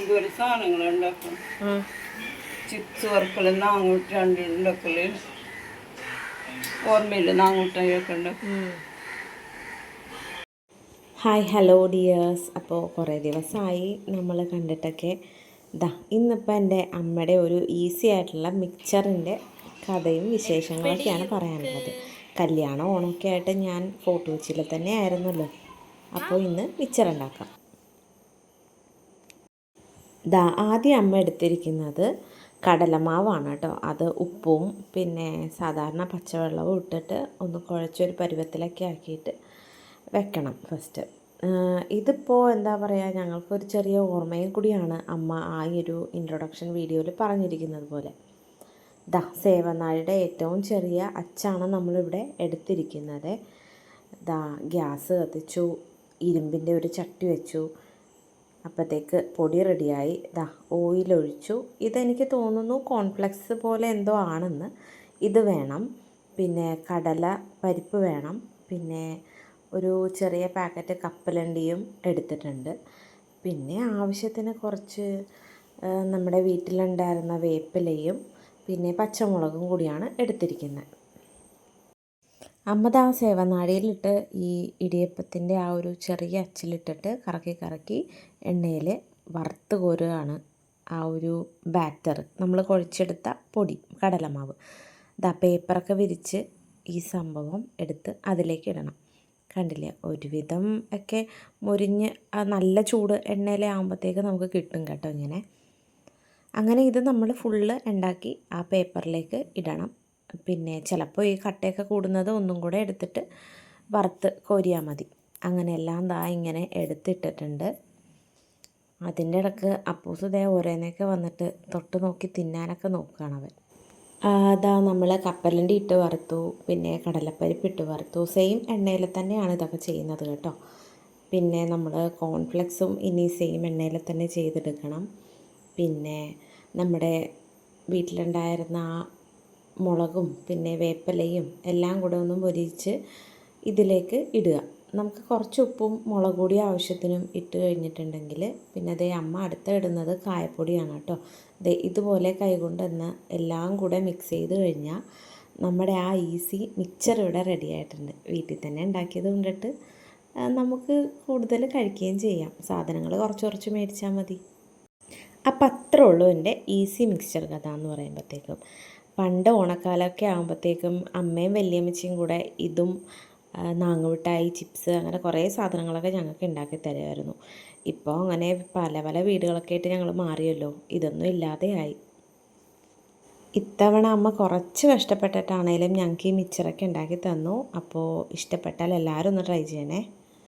എന്തോരം സാധനങ്ങളുണ്ടാക്കും. ചിപ്സ് വറുക്കൽ, നാങ്ങൂട്ടാണ്ടിണ്ടാക്കൽ, ഓർമ്മയില്ല നാങ്ങൂട്ടായൊക്കെ ഉണ്ടാക്കും. Hi hello dears. അപ്പോൾ കുറേ ദിവസമായി നമ്മൾ കണ്ടിട്ടൊക്കെ. ഇന്നിപ്പോൾ എൻ്റെ അമ്മയുടെ ഒരു ഈസി ആയിട്ടുള്ള മിക്സറിൻ്റെ കഥയും വിശേഷങ്ങളൊക്കെയാണ് പറയാനുള്ളത്. കല്യാണം ഓണമൊക്കെ ആയിട്ട് ഞാൻ ഫോട്ടോ കൊച്ചിയിൽ തന്നെ ആയിരുന്നല്ലോ. അപ്പോൾ ഇന്ന് മിക്സർ ഉണ്ടാക്കാം. ആദ്യം അമ്മ എടുത്തിരിക്കുന്നത് കടലമാവാണ് കേട്ടോ. അത് ഉപ്പും പിന്നെ സാധാരണ പച്ചവെള്ളവും ഇട്ടിട്ട് ഒന്ന് കുഴച്ചൊരു പരുവത്തിലൊക്കെ ആക്കിയിട്ട് വെക്കണം ഫസ്റ്റ്. ഇതിപ്പോൾ എന്താ പറയുക, ഞങ്ങൾക്കൊരു ചെറിയ ഓർമ്മയും കൂടിയാണ് അമ്മ ആ ഒരു ഇൻട്രൊഡക്ഷൻ വീഡിയോയിൽ പറഞ്ഞിരിക്കുന്നത് പോലെ. സേവനാഴിയുടെ ഏറ്റവും ചെറിയ അച്ചാണ് നമ്മളിവിടെ എടുത്തിരിക്കുന്നത്. ഗ്യാസ് കത്തിച്ചു, ഇരുമ്പിൻ്റെ ഒരു ചട്ടി വെച്ചു. അപ്പോഴത്തേക്ക് പൊടി റെഡിയായി. ഓയിലൊഴിച്ചു. ഇതെനിക്ക് തോന്നുന്നു കോൺഫ്ലെക്സ് പോലെ എന്തോ ആണെന്ന്. ഇത് വേണം, പിന്നെ കടല പരിപ്പ് വേണം, പിന്നെ ഒരു ചെറിയ പാക്കറ്റ് കപ്പലണ്ടിയും എടുത്തിട്ടുണ്ട്. പിന്നെ ആവശ്യത്തിന് കുറച്ച് നമ്മുടെ വീട്ടിലുണ്ടായിരുന്ന വേപ്പിലയും പിന്നെ പച്ചമുളകും കൂടിയാണ് എടുത്തിരിക്കുന്നത്. അമ്മ സേവനാഴിയിലിട്ട് ഈ ഇടിയപ്പത്തിൻ്റെ ആ ഒരു ചെറിയ അച്ചിലിട്ടിട്ട് കറക്കി കറക്കി എണ്ണയിൽ വറുത്ത് കോരുകയാണ് ആ ഒരു ബാറ്റർ, നമ്മൾ കുഴച്ചെടുത്ത പൊടി കടലമാവ്. പേപ്പറൊക്കെ വിരിച്ച് ഈ സംഭവം എടുത്ത് അതിലേക്ക് ഇടണം. കണ്ടില്ലേ, ഒരുവിധം ഒക്കെ മുരിഞ്ഞ് നല്ല ചൂട് എണ്ണയിലാകുമ്പോഴത്തേക്ക് നമുക്ക് കിട്ടും കേട്ടോ ഇങ്ങനെ. അങ്ങനെ ഇത് നമ്മൾ ഫുള്ള് ഉണ്ടാക്കി ആ പേപ്പറിലേക്ക് ഇടണം. പിന്നെ ചിലപ്പോൾ ഈ കട്ടയൊക്കെ കൂടുന്നത് ഒന്നും കൂടെ എടുത്തിട്ട് വറുത്ത് കോരിയാൽ മതി. അങ്ങനെയെല്ലാം ഇങ്ങനെ എടുത്തിട്ടിട്ടുണ്ട്. അതിൻ്റെ ഇടയ്ക്ക് അപ്പൂസ് ഓരോന്നൊക്കെ വന്നിട്ട് തൊട്ട് നോക്കി തിന്നാനൊക്കെ നോക്കുകയാണ് അവൻ. നമ്മൾ കപ്പലണ്ടി ഇട്ട് വറുത്തു, പിന്നെ കടലപ്പരിപ്പ് ഇട്ട് വറുത്തു. സെയിം എണ്ണയിൽ തന്നെയാണ് ഇതൊക്കെ ചെയ്യുന്നത് കേട്ടോ. പിന്നെ നമ്മൾ കോൺഫ്ലെക്സും ഇനി സെയിം എണ്ണയിൽ തന്നെ ചെയ്തെടുക്കണം. പിന്നെ നമ്മുടെ വീട്ടിലുണ്ടായിരുന്ന ആ മുളകും പിന്നെ വേപ്പിലയും എല്ലാം കൂടെ ഒന്ന് പൊരിച്ച് ഇതിലേക്ക് ഇടുക. നമുക്ക് കുറച്ച് ഉപ്പും മുളക് പൊടി ആവശ്യത്തിനും ഇട്ട് കഴിഞ്ഞിട്ടുണ്ടെങ്കിൽ പിന്നെ അമ്മ അടുത്ത ഇടുന്നത് കായപ്പൊടിയാണ് കേട്ടോ. ഇതുപോലെ കൈകൊണ്ട് തന്നെ എല്ലാം കൂടെ മിക്സ് ചെയ്ത് കഴിഞ്ഞാൽ നമ്മുടെ ആ ഈസി മിക്സർ ഇവിടെ റെഡി ആയിട്ടുണ്ട്. വീട്ടിൽ തന്നെ ഉണ്ടാക്കിയത് കൊണ്ടിട്ട് നമുക്ക് കൂടുതൽ കഴിക്കുകയും ചെയ്യാം. സാധനങ്ങൾ കുറച്ച് മേടിച്ചാൽ മതി. അപ്പം അത്രേ ഉള്ളൂ എൻ്റെ ഈസി മിക്സ്ചർ കഥ എന്ന് പറയുമ്പോഴത്തേക്കും. പണ്ട് ഓണക്കാലമൊക്കെ ആകുമ്പോഴത്തേക്കും അമ്മയും വല്യമ്മച്ചിയും കൂടെ ഇതും നാങ്ങുമിഠായി, ചിപ്സ്, അങ്ങനെ കുറേ സാധനങ്ങളൊക്കെ ഞങ്ങൾക്ക് ഉണ്ടാക്കി തരുമായിരുന്നു. ഇപ്പോൾ അങ്ങനെ പല പല വീടുകളൊക്കെ ആയിട്ട് ഞങ്ങൾ മാറിയല്ലോ, ഇതൊന്നും ഇല്ലാതെയായി. ഇത്തവണ അമ്മ കുറച്ച് കഷ്ടപ്പെട്ടിട്ടാണേലും ഞങ്ങൾക്ക് ഈ മിക്സറൊക്കെ ഉണ്ടാക്കി തന്നു. അപ്പോൾ ഇഷ്ടപ്പെട്ടാൽ എല്ലാവരും ഒന്ന് ട്രൈ ചെയ്യണേ.